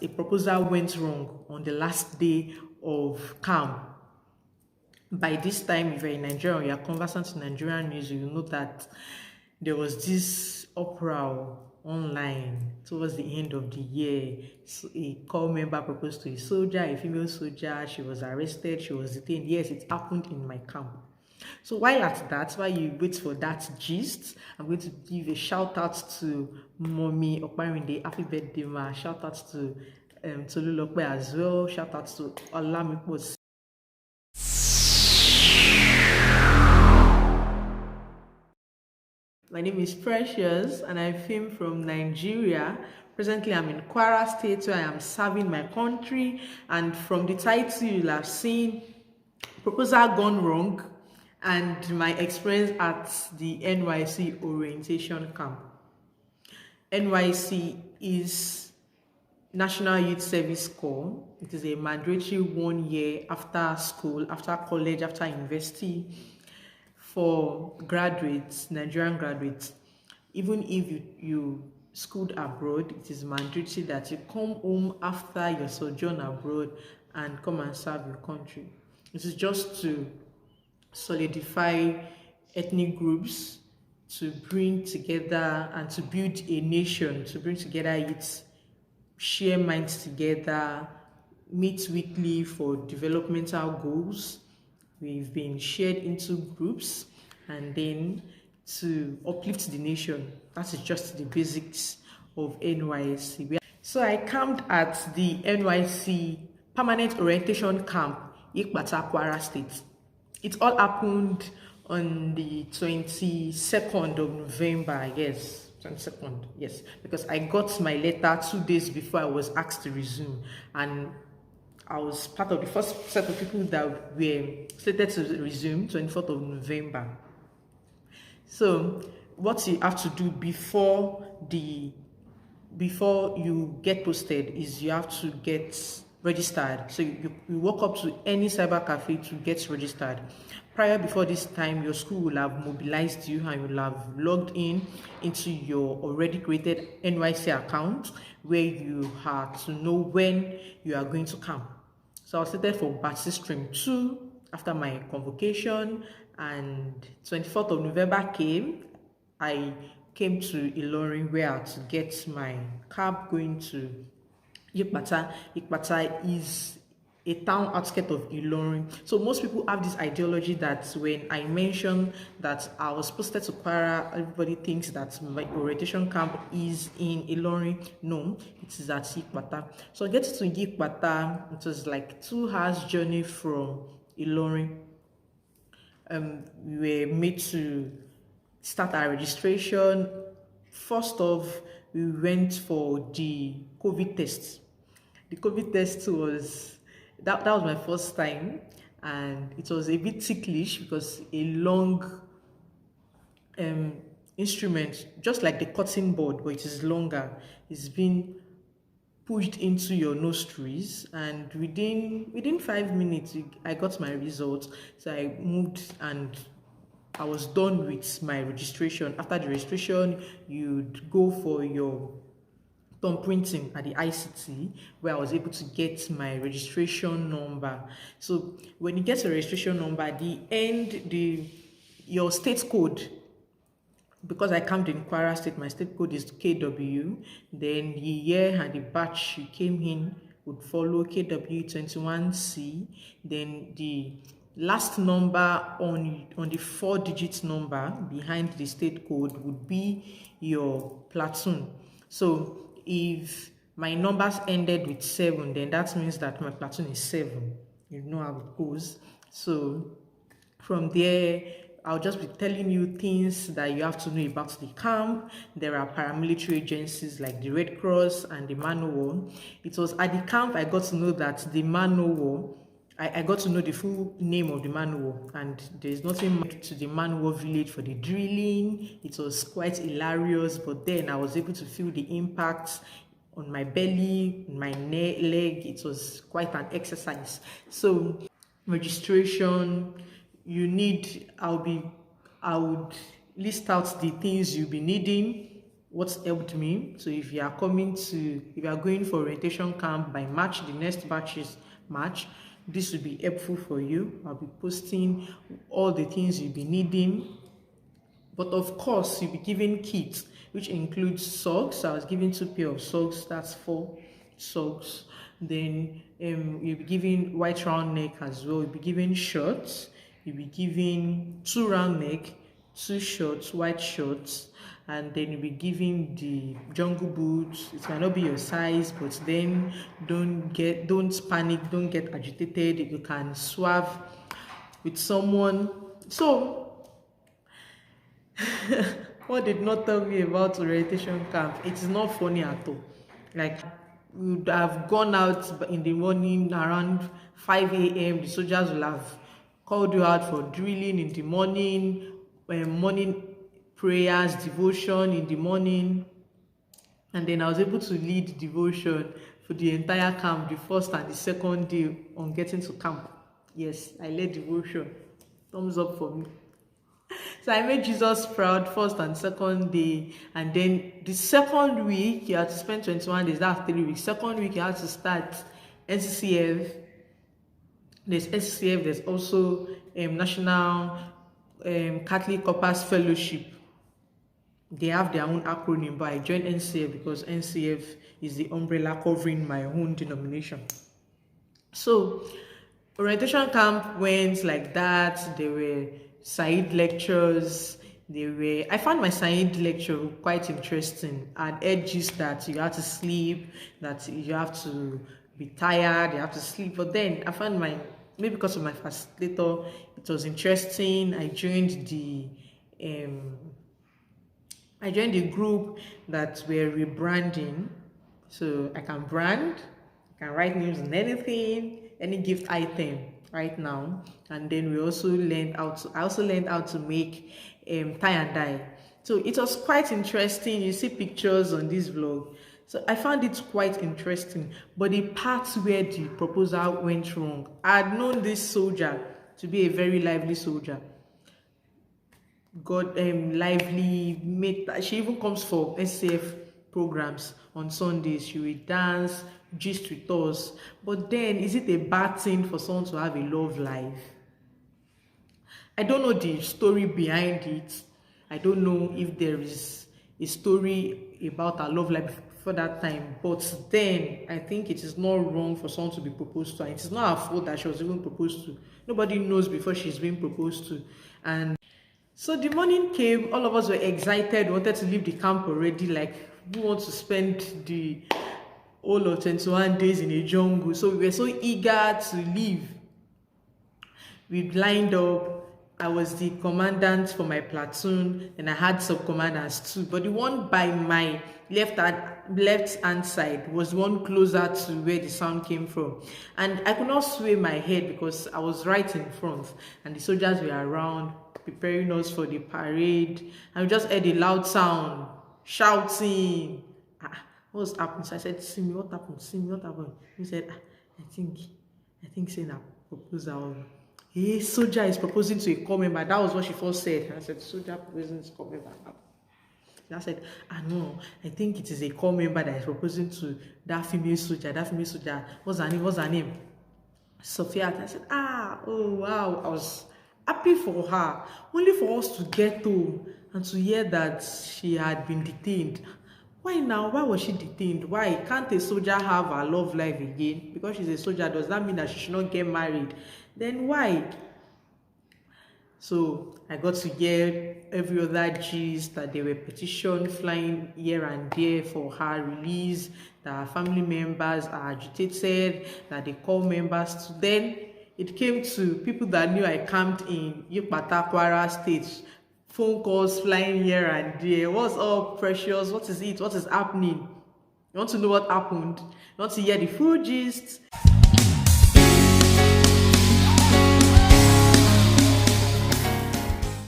a proposal went wrong on the last day of camp. By this time, if you're in Nigeria or you're conversant in Nigerian news, you know that there was this uproar online towards the end of the year. So a corps member proposed to a soldier, a female soldier. She was arrested, she was detained. Yes, it happened in my camp. So while at that, while you wait for that gist, I'm going to give a shout out to Mommy Okparinde, happy birthday, ma. Shout out to Tolulokwe as well. Shout out to Olamipo. My name is Precious and I film from Nigeria. Presently, I'm in Kwara State where I am serving my country. And from the title, you'll have seen proposal gone wrong and my experience at the NYSC Orientation Camp. NYSC is National Youth Service Corps. It is a mandatory 1 year after school, after college, after university for graduates, Nigerian graduates. Even if you schooled abroad, it is mandatory that you come home after your sojourn abroad and come and serve your country. This is just to solidify ethnic groups, to bring together and to build a nation, to bring together youths, share minds together, meet weekly for developmental goals. We've been shared into groups and then to uplift the nation. That is just the basics of NYSC. So I camped at the NYSC Permanent Orientation Camp, Yikpata, Kwara State. It all happened on the 22nd of November, yes, 22nd, yes, because I got my letter 2 days before I was asked to resume, and I was part of the first set of people that were slated to resume 24th of November. So what you have to do before you get posted is you have to get registered. So you walk up to any cyber cafe to get registered. Before this time, your school will have mobilized you and you will have logged into your already created NYSC account where you have to know when you are going to camp. So I was slated for batch stream 2 after my convocation, and 24th of November came. I came to Ilorin where I had to get my cab going to Yikpata. Yikpata is a town outskirts of Ilorin. So most people have this ideology that when I mention that I was posted to Kwara, everybody thinks that my orientation camp is in Ilorin. No, it is at Yikpata. So I get to Yikpata, it was like 2 hours journey from Ilorin. We were made to start our registration. First off, we went for the COVID test. The COVID test was that was my first time, and it was a bit ticklish because a long instrument, just like the cutting board, but it is longer. It's been pushed into your nostrils, and within 5 minutes I got my results. So I moved and I was done with my registration. After the registration, you'd go for your thumb printing at the ICT, where I was able to get my registration number. So when you get a registration number, at the end, your state code, because I camped in Kwara State, my state code is KW. Then the year and the batch you came in would follow KW21C. Then the last number on the 4-digit number behind the state code would be your platoon. So if my numbers ended with 7, then that means that my platoon is 7. You know how it goes. So from there, I'll just be telling you things that you have to know about the camp. There are paramilitary agencies like the Red Cross and the Man O' War. It was at the camp I got to know that the Man O' War, I got to know the full name of the Man O' War, and there's nothing much to the Man O' War village for the drilling. It was quite hilarious, but then I was able to feel the impact on my belly, my leg. It was quite an exercise. So registration, you need, I would list out the things you'll be needing. what's helped me. So if you are if you are going for orientation camp by March, the next batch is March, this will be helpful for you. I'll be posting all the things you'll be needing. But of course, you'll be given kits, which includes socks. I was given 2 pair of socks, that's 4 socks. Then you'll be given white round neck as well. You'll be given shorts. You'll be given 2 round neck, 2 shorts, white shorts, and then you'll be given the jungle boots. It might not be your size, but then don't panic, don't get agitated. You can swap with someone. So what did not tell me about orientation camp? It is not funny at all. Like, we would have gone out in the morning around 5 a.m. The soldiers will have called you out for drilling in the morning, morning prayers, devotion in the morning. And then I was able to lead devotion for the entire camp, the first and the second day on getting to camp. Yes, I led devotion. Thumbs up for me. So I made Jesus proud first and second day, and then the second week you had to spend 21 days, that's 3 weeks. Second week you had to start NCCF. There's NCCF, there's also National Catholic Corpus Fellowship. They have their own acronym, but I joined NCF because NCF is the umbrella covering my own denomination. So orientation camp went like that. There were Said lectures. I found my Said lecture quite interesting. I'd edges that you have to sleep, that you have to be tired, you have to sleep. But then I found maybe because of my facilitator, it was interesting. I joined the group that were rebranding. So I can brand, I can write names on anything, any gift item right now. And then I also learned how to make tie and dye. So it was quite interesting. You see pictures on this vlog. So I found it quite interesting. But the parts where the proposal went wrong, I had known this soldier to be a very lively soldier. God lively, she even comes for SCF programs on Sundays. She will dance, gist with us. But then, is it a bad thing for someone to have a love life? I don't know the story behind it. I don't know if there is a story about her love life for that time. But then, I think it is not wrong for someone to be proposed to. And it is not her fault that she was even proposed to. Nobody knows before she's being proposed to. And so the morning came, all of us were excited, wanted to leave the camp already, like we want to spend the whole of 21 days in a jungle. So we were so eager to leave. We lined up. I was the commandant for my platoon, and I had sub-commanders too. But the one by my left hand side was the one closer to where the sound came from. And I could not sway my head because I was right in front, and the soldiers were around, preparing us for the parade. And we just heard a loud sound, shouting. What was happening? So I said, "Simi, what happened? Simi, what happened?" He said, I think saying a proposal. Hey, soldier is proposing to a corps member. That was what she first said. And I said, soldier proposing to a corps member. And I said, no, I think it is a corps member that is proposing to that female soldier. What's her name? Sophia. And I said, oh wow. I was happy for her, only for us to get home and to hear that she had been detained. Why now? Why was she detained? Why can't a soldier have her love life again? Because she's a soldier, does that mean that she should not get married? Then why? So I got to hear every other gist, that there were petitions flying here and there for her release, that her family members are agitated, that they call members to. Then it came to people that knew I camped in Yikpata, Kwara State. Phone calls flying here and there. What's up, Precious? What is it? What is happening? You want to know what happened? You want to hear the full gist?